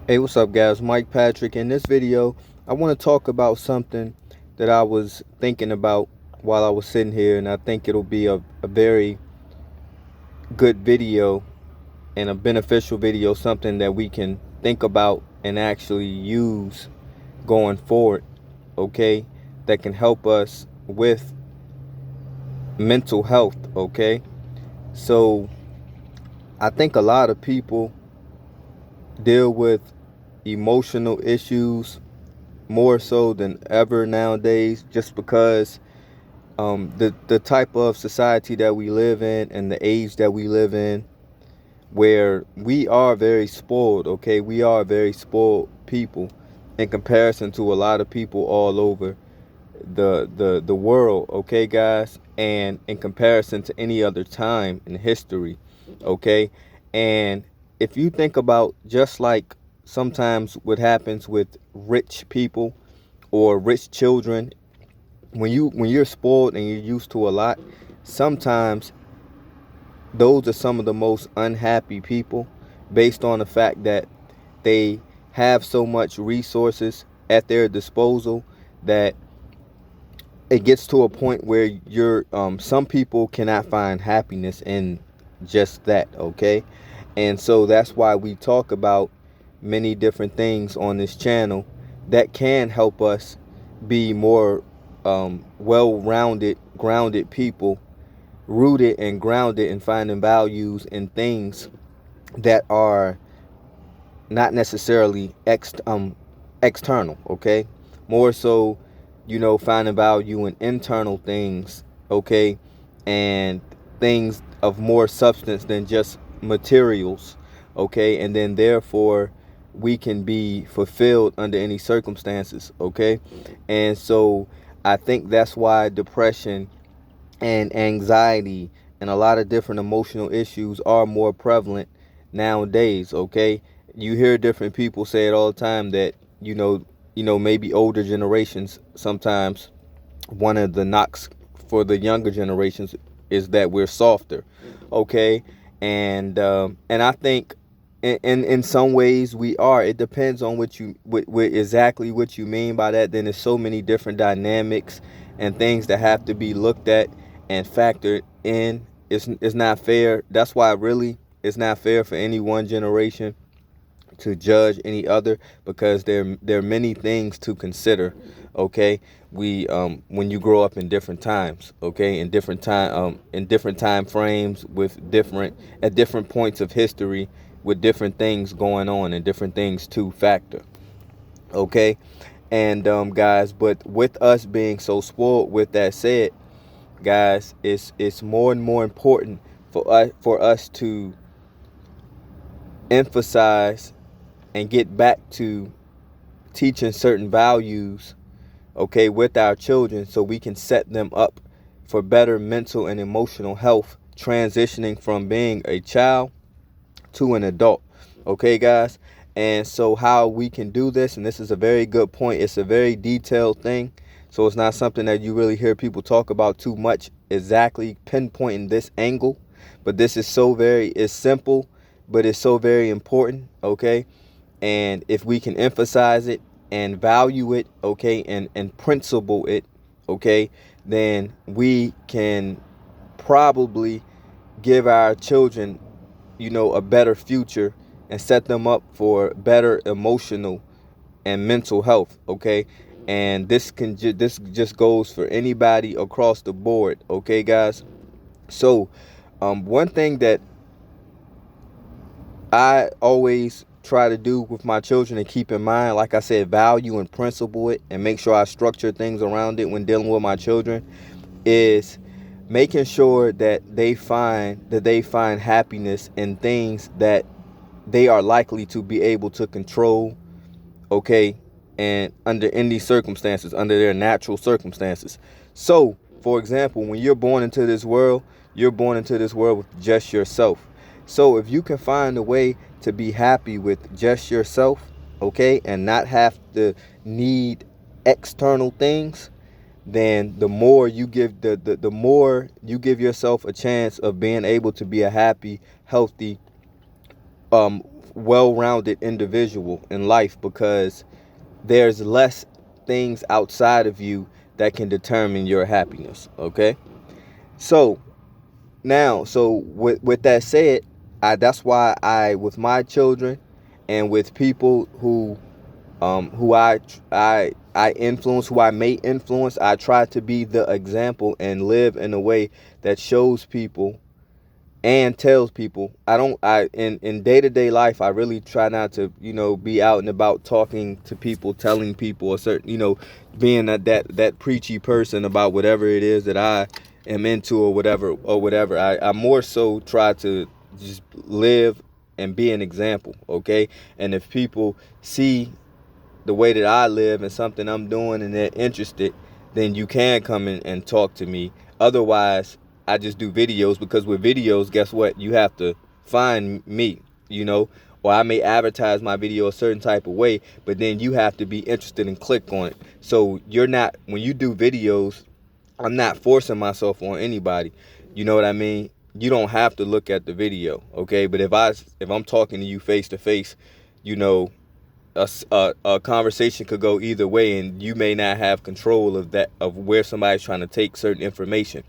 Hey, what's up, guys? Mike Patrick. In this video, I want to talk about something that I was thinking about while I was sitting here, and I think it'll be a very good video and a beneficial video, something that we can think about and actually use going forward, okay? That can help us with mental health, okay? So, I think a lot of people deal with emotional issues more so than ever nowadays, just because the type of society that we live in and the age that we live in, where we are very spoiled. Okay, we are very spoiled people in comparison to a lot of people all over the world. Okay, guys, and in comparison to any other time in history. Okay, and if you think about just like sometimes what happens with rich people or rich children, when you're spoiled and you're used to a lot, sometimes those are some of the most unhappy people, based on the fact that they have so much resources at their disposal that it gets to a point where you're some people cannot find happiness in just that. Okay, and so that's why we talk about many different things on this channel that can help us be more well-rounded, grounded people, rooted and grounded and finding values in things that are not necessarily external. Okay, more so, finding value in internal things. Okay, and things of more substance than just materials. Okay, and then therefore we can be fulfilled under any circumstances. Okay, and so I think that's why depression and anxiety and a lot of different emotional issues are more prevalent nowadays. Okay, you hear different people say it all the time that maybe older generations, sometimes one of the knocks for the younger generations is that we're softer. Okay, and I think in some ways we are. It depends on what exactly what you mean by that. Then there's so many different dynamics and things that have to be looked at and factored in. It's not fair. That's why really it's not fair for any one generation to judge any other, because there are many things to consider. Okay, we when you grow up in different times, okay, in different time frames, with different at different points of history, with different things going on and different things to factor. Okay, and guys, but with us being so spoiled, with that said, guys, it's more and more important for us to emphasize and get back to teaching certain values, okay, with our children, so we can set them up for better mental and emotional health, transitioning from being a child to an adult. Okay, guys, and so how we can do this, and this is a very good point, it's a very detailed thing, so it's not something that you really hear people talk about too much, exactly pinpointing this angle. But this is it's simple, but it's so very important. Okay, and if we can emphasize it and value it, okay, and principle it, okay, then we can probably give our children, a better future, and set them up for better emotional and mental health. Okay, and this just goes for anybody across the board. Okay, guys. So one thing that I always try to do with my children and keep in mind, like I said, value and principle it, and make sure I structure things around it when dealing with my children, is making sure that they find happiness in things that they are likely to be able to control. Okay, and under any circumstances, under their natural circumstances. So, for example, when you're born into this world, you're born into this world with just yourself. So if you can find a way to be happy with just yourself, okay, and not have to need external things, then the more you give the more you give yourself a chance of being able to be a happy, healthy, um well-rounded individual in life, because there's less things outside of you that can determine your happiness. Okay, so now, so with that said, that's why I, with my children and with people who I influence, who I may influence, I try to be the example and live in a way that shows people and tells people. I in day-to-day life, I really try not to, be out and about talking to people, telling people a certain, being that preachy person about whatever it is that I am into, or whatever. I more so try to just live and be an example. Okay, and if people see the way that I live and something I'm doing and they're interested, then you can come in and talk to me. Otherwise, I just do videos, because with videos, guess what? You have to find me, or I may advertise my video a certain type of way, but then you have to be interested and click on it. So you're not, when you do videos, I'm not forcing myself on anybody. You know what I mean? You don't have to look at the video, okay? But if I'm talking to you face to face, you know, a conversation could go either way, and you may not have control of where somebody's trying to take certain information.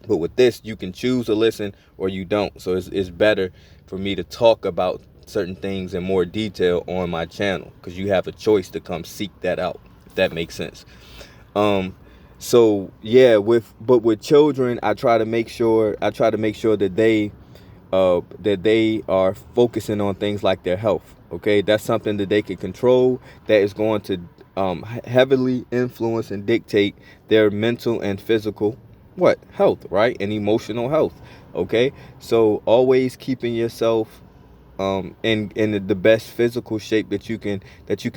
But with this, you can choose to listen or you don't. So it's better for me to talk about certain things in more detail on my channel, because you have a choice to come seek that out, if that makes sense. So yeah, with children, I try to make sure that they are focusing on things like their health. Okay, that's something that they can control, that is going to heavily influence and dictate their mental and physical health, right, and emotional health. Okay, so always keeping yourself in the best physical shape that you can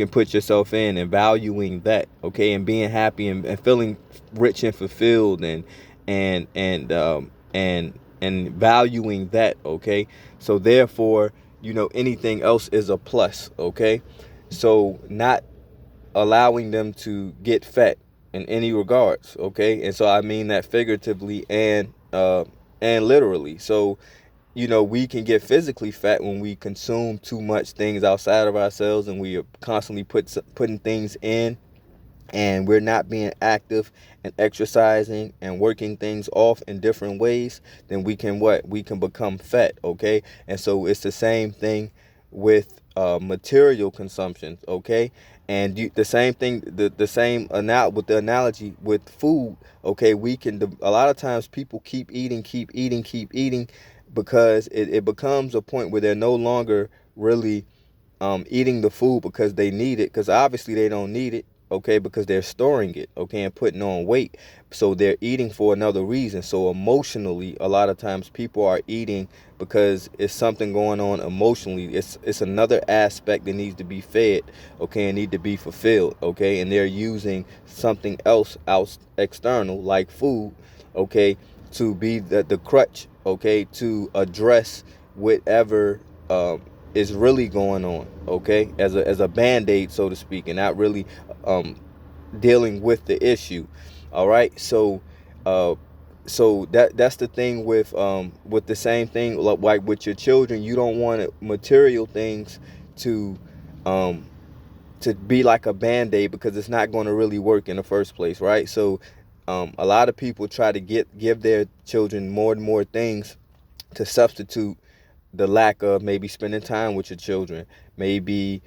put yourself in, and valuing that. Okay, and being happy, and feeling rich and fulfilled, and valuing that. Okay, so therefore, anything else is a plus. Okay, so not allowing them to get fat in any regards. Okay, and so I mean that figuratively and literally. So we can get physically fat when we consume too much things outside of ourselves, and we are constantly putting things in, and we're not being active and exercising and working things off in different ways. Then we can become fat. Okay, and so it's the same thing with material consumption. Okay, and the same thing, the same with the analogy with food. Okay, a lot of times people keep eating because it becomes a point where they're no longer really eating the food because they need it, because obviously they don't need it. Okay, because they're storing it, okay, and putting on weight. So they're eating for another reason. So emotionally, a lot of times people are eating because it's something going on emotionally. It's another aspect that needs to be fed, okay, and need to be fulfilled. Okay, and they're using something else out external, like food, okay, to be the crutch, okay, to address whatever is really going on, okay, as a band-aid, so to speak, and not really dealing with the issue. All right, so that's the thing with the same thing, like with your children. You don't want material things to um to be like a band-aid, because it's not going to really work in the first place, right? So a lot of people try to give their children more and more things to substitute the lack of maybe spending time with your children, maybe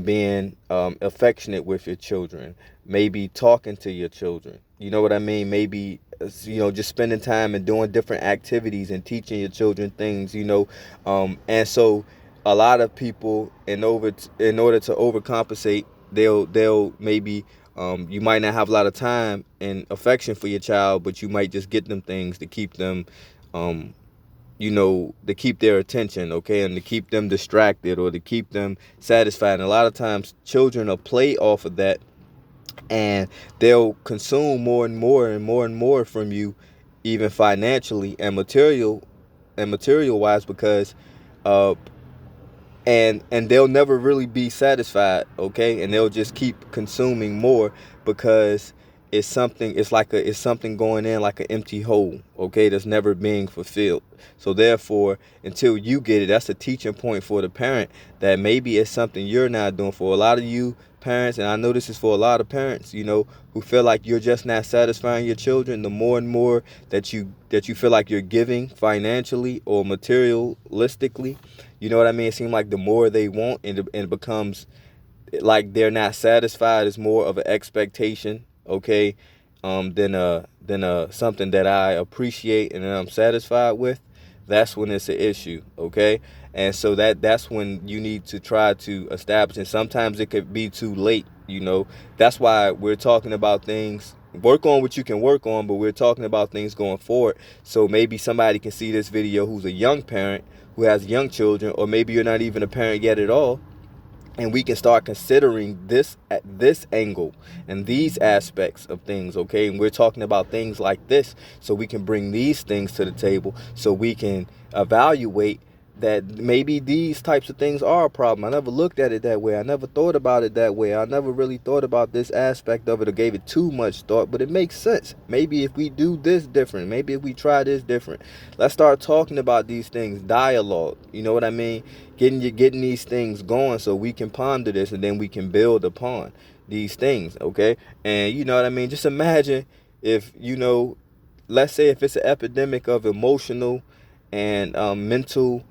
being affectionate with your children, maybe talking to your children. You know what I mean? Maybe just spending time and doing different activities and teaching your children things. And so a lot of people, in order to overcompensate, they'll maybe you might not have a lot of time and affection for your child, but you might just get them things to keep them to keep their attention, okay, and to keep them distracted, or to keep them satisfied. And a lot of times children will play off of that, and they'll consume more and more and more and more from you, even financially and material wise, because uh and they'll never really be satisfied, okay, and they'll just keep consuming more, because it's something, it's something going in like an empty hole, okay, that's never being fulfilled. So therefore, until you get it, that's a teaching point for the parent, that maybe it's something you're not doing. For a lot of you parents, and I know this is for a lot of parents, who feel like you're just not satisfying your children, the more and more that you feel like you're giving financially or materialistically, you know what I mean? It seems like the more they want, and it becomes like they're not satisfied. Is more of an expectation, okay, than something that I appreciate and that I'm satisfied with. That's when it's an issue, okay. And so that's when you need to try to establish, and sometimes it could be too late. That's why we're talking about things. Work on what you can work on, but we're talking about things going forward. So maybe somebody can see this video who's a young parent, who has young children, or maybe you're not even a parent yet at all, and we can start considering this at this angle and these aspects of things, okay? And we're talking about things like this, so we can bring these things to the table, so we can evaluate that maybe these types of things are a problem. I never looked at it that way. I never thought about it that way. I never really thought about this aspect of it, or gave it too much thought, but it makes sense. Maybe if we do this different, maybe if we try this different. Let's start talking about these things, dialogue, you know what I mean? Getting these things going, so we can ponder this, and then we can build upon these things, okay? And you know what I mean? Just imagine if, let's say if it's an epidemic of emotional and mental,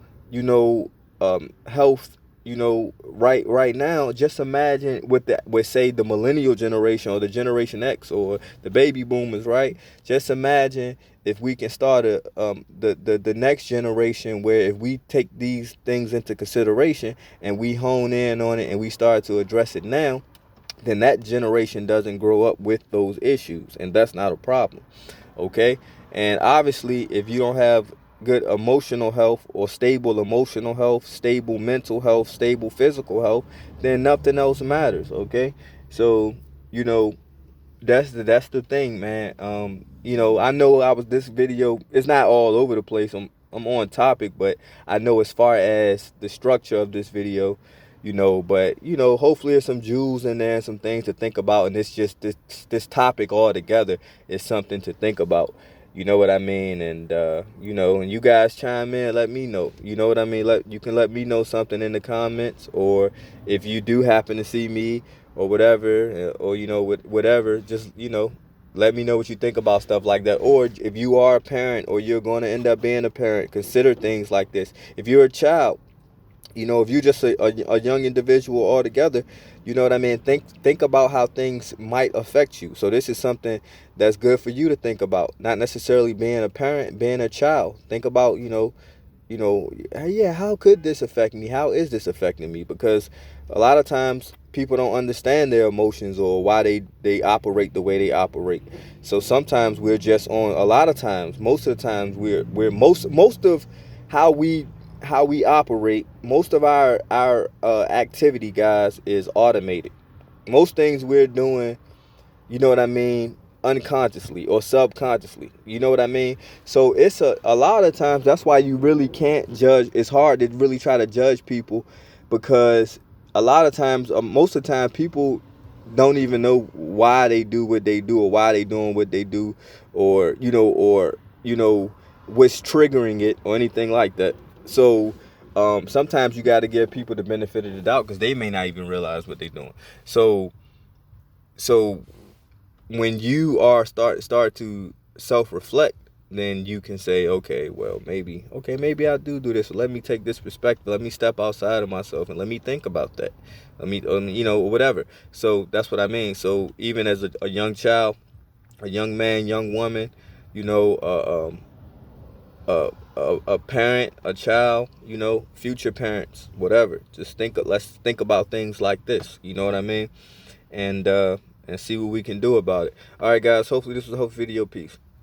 health, right now. Just imagine with say the millennial generation, or the Generation X, or the baby boomers, right? Just imagine if we can start the next generation, where if we take these things into consideration and we hone in on it and we start to address it now, then that generation doesn't grow up with those issues, and that's not a problem, okay? And obviously, if you don't have good emotional health, or stable emotional health, stable mental health, stable physical health, then nothing else matters, okay? So, that's the thing, man. I know this video is not all over the place. I'm on topic, but I know as far as the structure of this video, but hopefully there's some jewels in there and some things to think about, and it's just this topic altogether is something to think about. You know what I mean? And and you guys chime in, let me know. You know what I mean? You can let me know something in the comments, or if you do happen to see me or whatever, or whatever, just let me know what you think about stuff like that. Or if you are a parent, or you're going to end up being a parent, consider things like this. If you're a child, if you're just a young individual altogether, you know what I mean? Think about how things might affect you. So this is something that's good for you to think about. Not necessarily being a parent, being a child. Think about, yeah, how could this affect me? How is this affecting me? Because a lot of times people don't understand their emotions, or why they operate the way they operate. So sometimes we're just on, a lot of times, most of the times, we're most of how we operate, most of our activity, guys, is automated. Most things we're doing, you know what I mean, unconsciously or subconsciously, you know what I mean. So it's a lot of times, that's why you really can't judge. It's hard to really try to judge people, because a lot of times, most of the time, people don't even know why they do what they do, or why they doing what they do, or what's triggering it, or anything like that. So sometimes you got to give people the benefit of the doubt, because they may not even realize what they're doing. So when you are start to self-reflect, then you can say, okay, well, maybe I do this. So let me take this perspective. Let me step outside of myself, and let me think about that. Let me, whatever. So that's what I mean. So even as a young child, a young man, young woman, a parent, a child, future parents, whatever. Just let's think about things like this. You know what I mean? And see what we can do about it. All right, guys. Hopefully this was a helpful video. Peace.